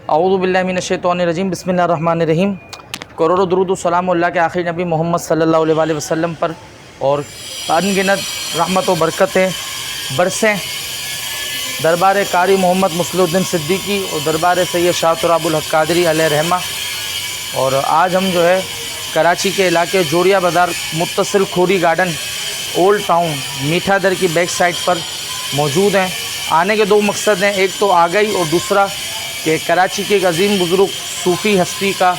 اعوذ باللہ من الشیطان الرجیم، بسم اللہ الرحمن الرحیم۔ کروڑوں درود و سلام اللہ کے آخری نبی محمد صلی اللہ علیہ وآلہ وسلم پر، اور ان گنت رحمت و برکتیں برسیں دربار قاری محمد مصلح الدین صدیقی اور دربار سید شاہ تراب الحق قادری علیہ رحمہ۔ اور آج ہم جو ہے کراچی کے علاقے جوڑیا بازار متصل کھوری گارڈن اولڈ ٹاؤن میٹھا در کی بیک سائٹ پر موجود ہیں۔ آنے کے دو مقصد ہیں، ایک تو آگہی اور دوسرا کہ کراچی کے ایک عظیم بزرگ صوفی ہستی کا،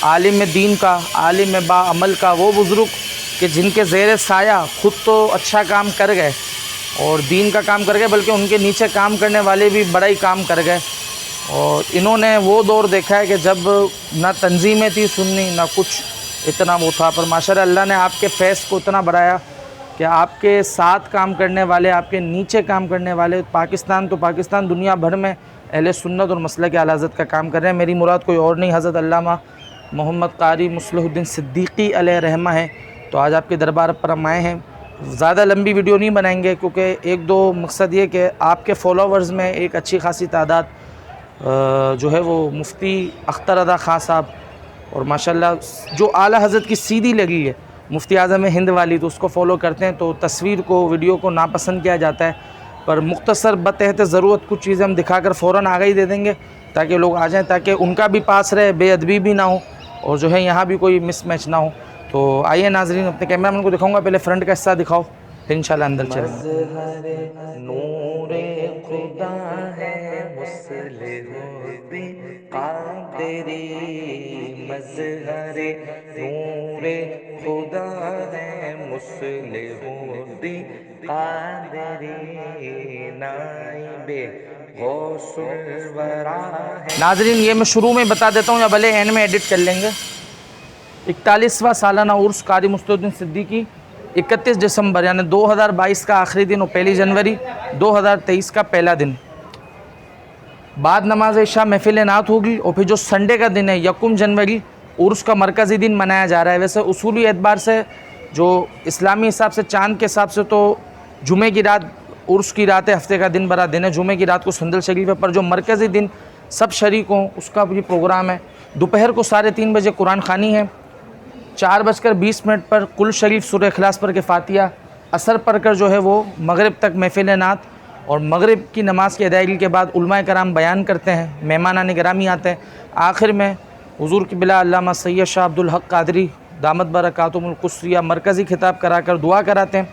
عالم دین کا، عالم با عمل کا، وہ بزرگ کہ جن کے زیر سایہ خود تو اچھا کام کر گئے اور دین کا کام کر گئے، بلکہ ان کے نیچے کام کرنے والے بھی بڑا ہی کام کر گئے۔ اور انہوں نے وہ دور دیکھا ہے کہ جب نہ تنظیمیں تھی سننی، نہ کچھ اتنا وہ تھا، پر ماشاءاللہ اللہ نے آپ کے فیض کو اتنا بڑھایا کہ آپ کے ساتھ کام کرنے والے، آپ کے نیچے کام کرنے والے پاکستان دنیا بھر میں اہل سنت اور مسلک اعلی حضرت کا کام کر رہے ہیں۔ میری مراد کوئی اور نہیں، حضرت علامہ محمد قاری مصلح الدین صدیقی علیہ رحمہ ہے۔ تو آج آپ کے دربار پر ہم آئے ہیں۔ زیادہ لمبی ویڈیو نہیں بنائیں گے کیونکہ ایک دو مقصد یہ کہ آپ کے فالوورز میں ایک اچھی خاصی تعداد جو ہے وہ مفتی اختر ادا خان صاحب، اور ماشاءاللہ جو اعلیٰ حضرت کی سیدھی لگی ہے مفتی اعظم ہند والی، تو اس کو فالو کرتے ہیں، تو تصویر کو، ویڈیو کو ناپسند کیا جاتا ہے، پر مختصر بتحت ضرورت کچھ چیزیں ہم دکھا کر فوراً آگاہی دے دیں گے تاکہ لوگ آ جائیں، تاکہ ان کا بھی پاس رہے، بے ادبی بھی نہ ہو اور جو ہے یہاں بھی کوئی مس میچ نہ ہو۔ تو آئیے ناظرین، اپنے کیمرہ مین کو دکھاؤں گا، پہلے فرنٹ کا حصہ دکھاؤ پھر انشاءاللہ اندر چلیں۔ مظہر نور خدا ہے مصلح الدین قادری، مظہر نور خدا ہے مصلح الدین قادری، نائب غوث الورا ہے۔ ناظرین یہ میں شروع میں بتا دیتا ہوں یا بھلے اینڈ میں ایڈٹ کر لیں گے۔ 41واں سالانہ عرس قاری مصلح الدین صدیقی 31 دسمبر یعنی 2022 کا آخری دن اور 1 جنوری 2023 کا پہلا دن، بعد نماز عشاء محفل نعت ہوگی، اور پھر جو سنڈے کا دن ہے 1 جنوری عرس کا مرکزی دن منایا جا رہا ہے۔ ویسے اصولی اعتبار سے جو اسلامی حساب سے چاند کے حساب سے تو جمعے کی رات عرس کی رات ہے، ہفتے کا دن برا دن ہے، جمعے کی رات کو سندل شریف ہے، پر جو مرکزی دن سب شریک ہوں اس کا بھی پروگرام ہے۔ دوپہر کو 3:30 بجے قرآن خوانی ہے، 4:20 پر کل شریف سورہ اخلاص پر کے فاتحہ، عصر پڑھ کر جو ہے وہ مغرب تک محفل نعت، اور مغرب کی نماز کی ادائیگی کے بعد علماء کرام بیان کرتے ہیں، مہمانان گرامی آتے ہیں، آخر میں حضور قبلہ علامہ سید شاہ عبد الحق قادری دامت برکاتہم القصریہ مرکزی خطاب کرا کر دعا کراتے ہیں۔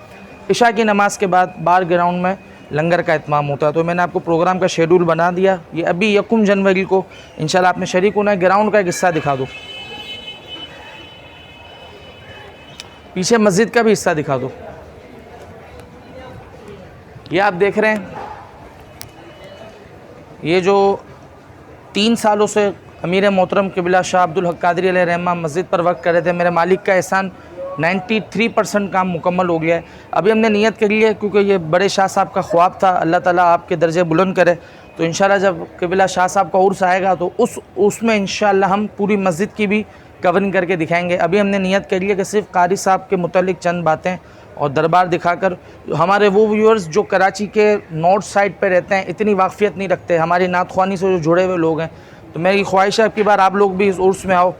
عشاء کی نماز کے بعد بار گراؤنڈ میں لنگر کا اہتمام ہوتا ہے۔ تو میں نے آپ کو پروگرام کا شیڈول بنا دیا، یہ ابھی 1 جنوری کو انشاءاللہ آپ نے شریک ہونا ہے۔ گراؤنڈ کا ایک حصہ دکھا دو، پیچھے مسجد کا بھی حصہ دکھا دو۔ یہ آپ دیکھ رہے ہیں، یہ جو 3 سالوں سے امیر محترم قبلہ شاہ عبد الحق قادری علیہ رحمہ مسجد پر وقت کر رہے تھے، میرے مالک کا احسان 93% کام مکمل ہو گیا ہے۔ ابھی ہم نے نیت کر لی ہے کیونکہ یہ بڑے شاہ صاحب کا خواب تھا، اللہ تعالیٰ آپ کے درجے بلند کرے، تو انشاءاللہ جب قبلہ شاہ صاحب کا عرس آئے گا تو اس میں انشاءاللہ ہم پوری مسجد کی بھی کورنگ کر کے دکھائیں گے۔ ابھی ہم نے نیت کر لی ہے کہ صرف قاری صاحب کے متعلق چند باتیں اور دربار دکھا کر، ہمارے وہ ویورز جو کراچی کے نارتھ سائڈ پہ رہتے ہیں اتنی واقفیت نہیں رکھتے ہماری نعت خوانی سے جو جڑے ہوئے لوگ ہیں، تو میری خواہش ہے اب کی بار آپ لوگ بھی اس عرس میں آؤ۔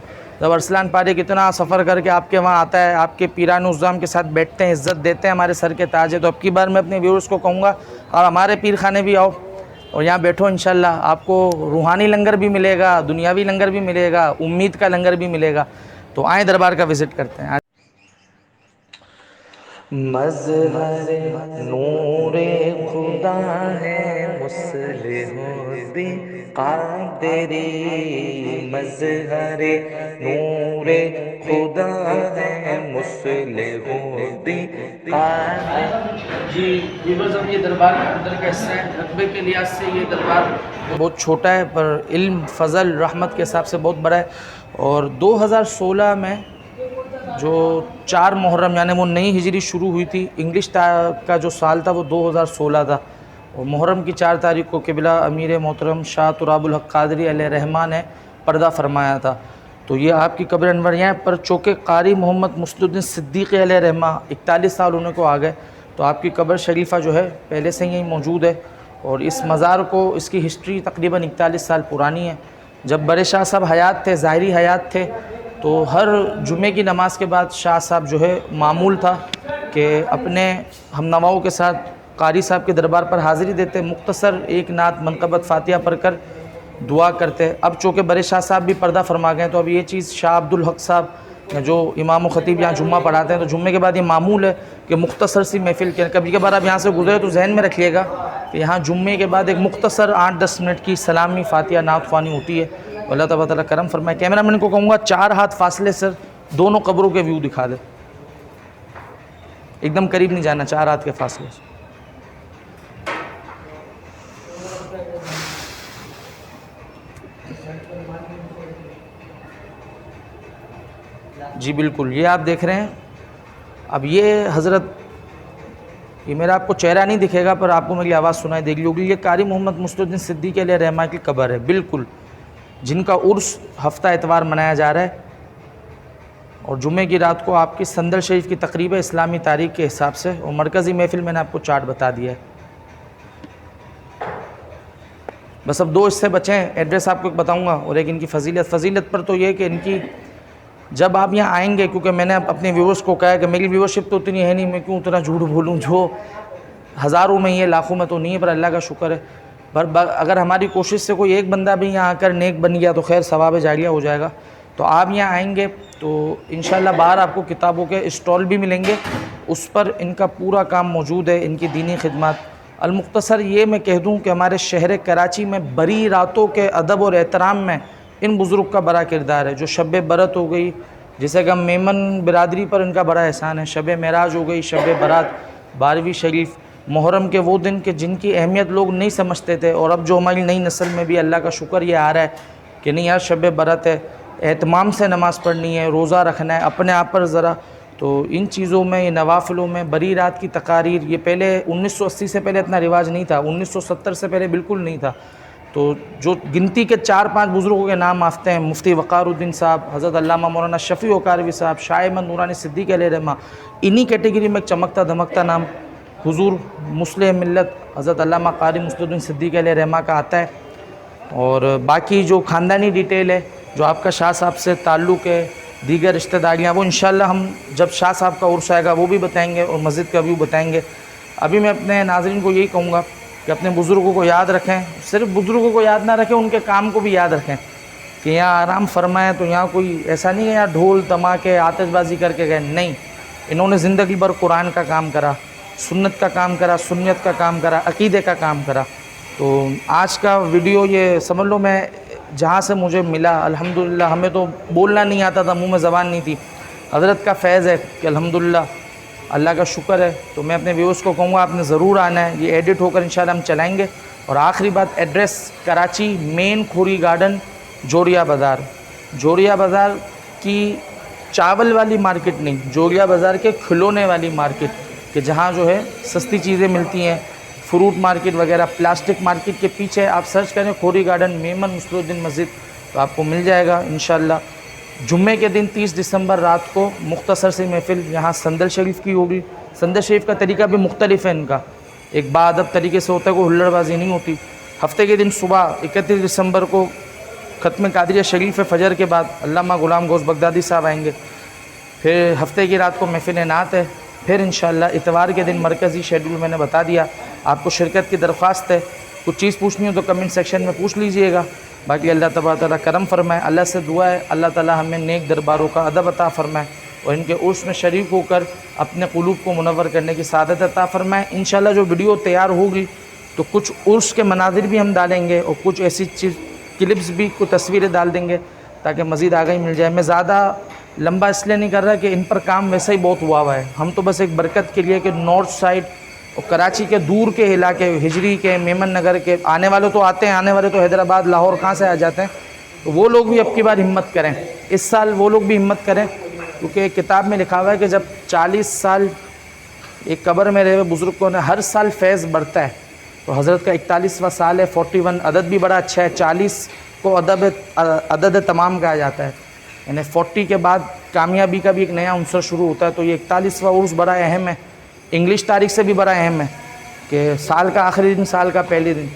جب ارسلان پارے کتنا سفر کر کے آپ کے وہاں آتا ہے، آپ کے پیران عظام کے ساتھ بیٹھتے ہیں، عزت دیتے ہیں، ہمارے سر کے تاج ہے، تو اب کی بار میں اپنے ویورز کو کہوں گا اور ہمارے پیر خانے بھی آؤ اور یہاں بیٹھو، انشاءاللہ آپ کو روحانی لنگر بھی ملے گا، دنیاوی لنگر بھی ملے گا، امید کا لنگر بھی ملے گا۔ تو آئیں دربار کا وزٹ کرتے ہیں۔ مظہر نور خدا ہے مصلح الدین قادری، مظہر نور خدا ہے مصلح الدین قادری۔ جی ویورز، اب یہ دربار کے اندر کا حصہ ہے، رقبے کے لحاظ سے یہ دربار بہت چھوٹا ہے پر علم، فضل، رحمت کے حساب سے بہت بڑا ہے۔ اور 2016 میں جو 4 محرم یعنی وہ نئی ہجری شروع ہوئی تھی، انگلش کا جو سال تھا وہ 2016 تھا، اور محرم کی 4 تاریخ کو قبلہ امیر محترم شاہ تراب الحق قادری علیہ رحمہ نے پردہ فرمایا تھا۔ تو یہ آپ کی قبر انور یہاں پر چونکہ قاری محمد مصلح الدین صدیقی علیہ رحمہ 41 سال ہونے کو آ گئے، تو آپ کی قبر شریفہ جو ہے پہلے سے یہیں موجود ہے، اور اس مزار کو، اس کی ہسٹری تقریباً 41 سال پرانی ہے۔ جب بڑے شاہ صاحب حیات تھے، ظاہری حیات تھے، تو ہر جمعے کی نماز کے بعد شاہ صاحب جو ہے معمول تھا کہ اپنے ہم نواؤں کے ساتھ قاری صاحب کے دربار پر حاضری دیتے، مختصر ایک نعت منقبت فاتحہ پڑھ کر دعا کرتے۔ اب چونکہ بڑے شاہ صاحب بھی پردہ فرما گئے تو اب یہ چیز شاہ عبدالحق صاحب جو امام و خطیب یہاں جمعہ پڑھاتے ہیں، تو جمعے کے بعد یہ معمول ہے کہ مختصر سی محفل کے کبھی کبھار آپ یہاں سے گزرے تو ذہن میں رکھیے گا کہ یہاں جمعے کے بعد ایک مختصر 8-10 منٹ کی سلامی فاتحہ نعت خوانی ہوتی ہے۔ اللہ تعالیٰ کرم فرمائے۔ کیمرہ مین کو کہوں گا 4 ہاتھ فاصلے سے دونوں قبروں کے ویو دکھا دے، ایک دم قریب نہیں جانا، 4 ہاتھ کے فاصلے سے۔ جی بالکل، یہ آپ دیکھ رہے ہیں۔ اب یہ حضرت، یہ میرا آپ کو چہرہ نہیں دکھے گا پر آپ کو میری آواز سنائی دے گی ہوگی، یہ قاری محمد مصطفی الدین صدیقی علیہ رحمہ کی قبر ہے، بالکل، جن کا عرس ہفتہ اتوار منایا جا رہا ہے، اور جمعے کی رات کو آپ کی صندل شریف کی تقریب اسلامی تاریخ کے حساب سے، اور مرکزی محفل میں نے آپ کو چارٹ بتا دیا ہے۔ بس اب 2 حصے بچے ہیں، ایڈریس آپ کو بتاؤں گا اور ایک ان کی فضیلت پر تو یہ کہ ان کی جب آپ یہاں آئیں گے، کیونکہ میں نے اپنے ویورز کو کہا ہے کہ میری ویورشپ تو اتنی ہے نہیں، میں کیوں اتنا جھوٹ بولوں، جو ہزاروں میں ہی ہے، لاکھوں میں تو نہیں ہے، پر اللہ کا شکر ہے۔ پر اگر ہماری کوشش سے کوئی ایک بندہ بھی یہاں آ کر نیک بن گیا تو خیر ثواب جاریہ ہو جائے گا۔ تو آپ یہاں آئیں گے تو انشاءاللہ باہر آپ کو کتابوں کے اسٹال بھی ملیں گے، اس پر ان کا پورا کام موجود ہے، ان کی دینی خدمات۔ المختصر یہ میں کہہ دوں کہ ہمارے شہر کراچی میں بری راتوں کے ادب اور احترام میں ان بزرگ کا بڑا کردار ہے۔ جو شب برات ہو گئی، جیسے کہ میمن برادری پر ان کا بڑا احسان ہے، شب معراج ہو گئی، شب برات، 12ویں شریف، محرم کے وہ دن کہ جن کی اہمیت لوگ نہیں سمجھتے تھے، اور اب جو ہماری نئی نسل میں بھی اللہ کا شکر یہ آ رہا ہے کہ نہیں یار شب برات ہے، اہتمام سے نماز پڑھنی ہے، روزہ رکھنا ہے اپنے آپ پر ذرا۔ تو ان چیزوں میں، یہ نوافلوں میں، بری رات کی تقاریر، یہ پہلے 1980 سے پہلے اتنا رواج نہیں تھا، 1970 سے پہلے بالکل نہیں تھا۔ تو جو گنتی کے 4-5 بزرگوں کے نام آفتے ہیں، مفتی وقار الدین صاحب، حضرت علامہ مولانا شفیع وقاروی صاحب، شاہ احمد نورانی صدیقی علیہ رحمہ، انہی کیٹیگری میں ایک چمکتا دھمکتا نام حضور مسلح ملت حضرت علامہ قاری مصطفی الدین صدیقی علیہ رحمہ کا آتا ہے۔ اور باقی جو خاندانی ڈیٹیل ہے، جو آپ کا شاہ صاحب سے تعلق ہے، دیگر رشتہ داریاں، وہ انشاءاللہ ہم جب شاہ صاحب کا عرس آئے گا وہ بھی بتائیں گے، اور مسجد کا بھی بتائیں گے۔ ابھی میں اپنے ناظرین کو یہی کہوں گا کہ اپنے بزرگوں کو یاد رکھیں، صرف بزرگوں کو یاد نہ رکھیں، ان کے کام کو بھی یاد رکھیں کہ یہاں آرام فرمائیں تو یہاں کوئی ایسا نہیں ہے یہاں ڈھول دھماکے آتش بازی کر کے گئے، نہیں، انہوں نے زندگی بھر قرآن کا کام کرا، سنت کا کام کرا، سنیت کا کام کرا، عقیدے کا کام کرا۔ تو آج کا ویڈیو یہ سمجھ لو میں جہاں سے مجھے ملا، الحمدللہ، ہمیں تو بولنا نہیں آتا تھا، منہ میں زبان نہیں تھی، حضرت کا فیض ہے کہ الحمدللہ اللہ کا شکر ہے۔ تو میں اپنے ویورز کو کہوں گا آپ نے ضرور آنا ہے، یہ ایڈٹ ہو کر انشاءاللہ ہم چلائیں گے۔ اور آخری بات، ایڈریس کراچی مین کھوری گارڈن، جوڑیا بازار، جوڑیا بازار کی چاول والی مارکیٹ نہیں، جوڑیا بازار کے کھلونے والی مارکیٹ، کہ جہاں جو ہے سستی چیزیں ملتی ہیں، فروٹ مارکیٹ وغیرہ، پلاسٹک مارکیٹ کے پیچھے آپ سرچ کریں کھوری گارڈن میمن مصطفی الدین مسجد، تو آپ کو مل جائے گا انشاءاللہ۔ جمعے کے دن 30 دسمبر رات کو مختصر سی محفل یہاں صندل شریف کی ہوگی۔ صندل شریف کا طریقہ بھی مختلف ہے ان کا، ایک باادب طریقے سے ہوتا ہے، کوئی ہلڑ بازی نہیں ہوتی۔ ہفتے کے دن صبح 31 دسمبر کو ختم قادریہ شریف فجر کے بعد علامہ غلام گوز بغدادی صاحب آئیں گے، پھر ہفتے کی رات کو محفل نعت ہے، پھر انشاءاللہ اتوار کے دن مرکزی شیڈول میں نے بتا دیا۔ آپ کو شرکت کی درخواست ہے، کچھ چیز پوچھنی ہو تو کمنٹ سیکشن میں پوچھ لیجئے گا۔ باقی اللہ تعالیٰ کرم فرمائے، اللہ سے دعا ہے اللہ تعالیٰ ہمیں نیک درباروں کا ادب عطا فرمائے، اور ان کے عرس میں شریک ہو کر اپنے قلوب کو منور کرنے کی سعادت عطا فرمائے۔ انشاءاللہ جو ویڈیو تیار ہوگی تو کچھ عرس کے مناظر بھی ہم ڈالیں گے، اور کچھ ایسی کلپس بھی، کچھ تصویریں ڈال دیں گے تاکہ مزید آگاہی مل جائے۔ میں زیادہ لمبا اس لیے نہیں کر رہا کہ ان پر کام ویسے ہی بہت ہوا ہے، ہم تو بس ایک برکت کے لیے کہ نارتھ سائڈ اور کراچی کے دور کے علاقے، ہجری کے، میمن نگر کے آنے والے تو آتے ہیں، آنے والے تو حیدرآباد، لاہور کہاں سے آ جاتے ہیں، تو وہ لوگ بھی اب کی بار ہمت کریں، اس سال وہ لوگ بھی ہمت کریں، کیونکہ ایک کتاب میں لکھا ہوا ہے کہ جب 40 سال ایک قبر میں رہے ہوئے بزرگ کو ہر سال فیض بڑھتا ہے، تو حضرت کا 41واں سال ہے، 41 عدد بھی بڑا اچھا ہے، 40 کو عدد تمام کہا جاتا ہے، یعنی 40 کے بعد کامیابی کا بھی ایک نیا عنصر شروع ہوتا ہے، تو یہ 41واں عرس بڑا اہم ہے، انگلش تاریخ سے بھی بڑا اہم ہے کہ سال کا آخری دن، سال کا پہلے دن،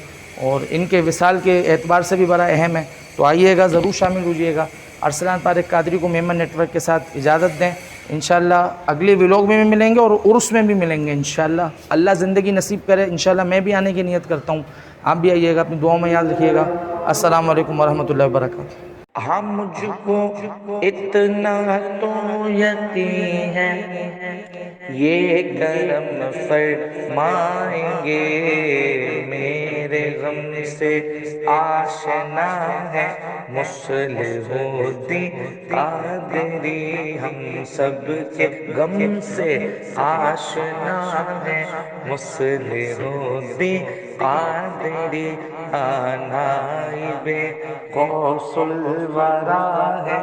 اور ان کے وصال کے اعتبار سے بھی بڑا اہم ہے۔ تو آئیے گا، ضرور شامل ہوجیے گا۔ ارسلان طارق قادری کو میمن نیٹ ورک کے ساتھ اجازت دیں، انشاءاللہ اگلے ولاگ میں بھی ملیں گے اور عرس میں بھی ملیں گے انشاءاللہ، اللہ زندگی نصیب کرے۔ انشاءاللہ میں بھی آنے کی نیت کرتا ہوں، آپ بھی آئیے گا، اپنی دعاؤں میں یاد رکھیے گا۔ السلام علیکم ورحمۃ اللہ وبرکاتہ۔ ہاں مجھ کو اتنا تو یقین ہے، یہ کرم فرمائیں گے، میرے غم سے آشنا ہے مصلح الدین قادری، ہم سب کے غم سے آشنا ہے مصلح الدین قادری، نائب غوث الورا ہے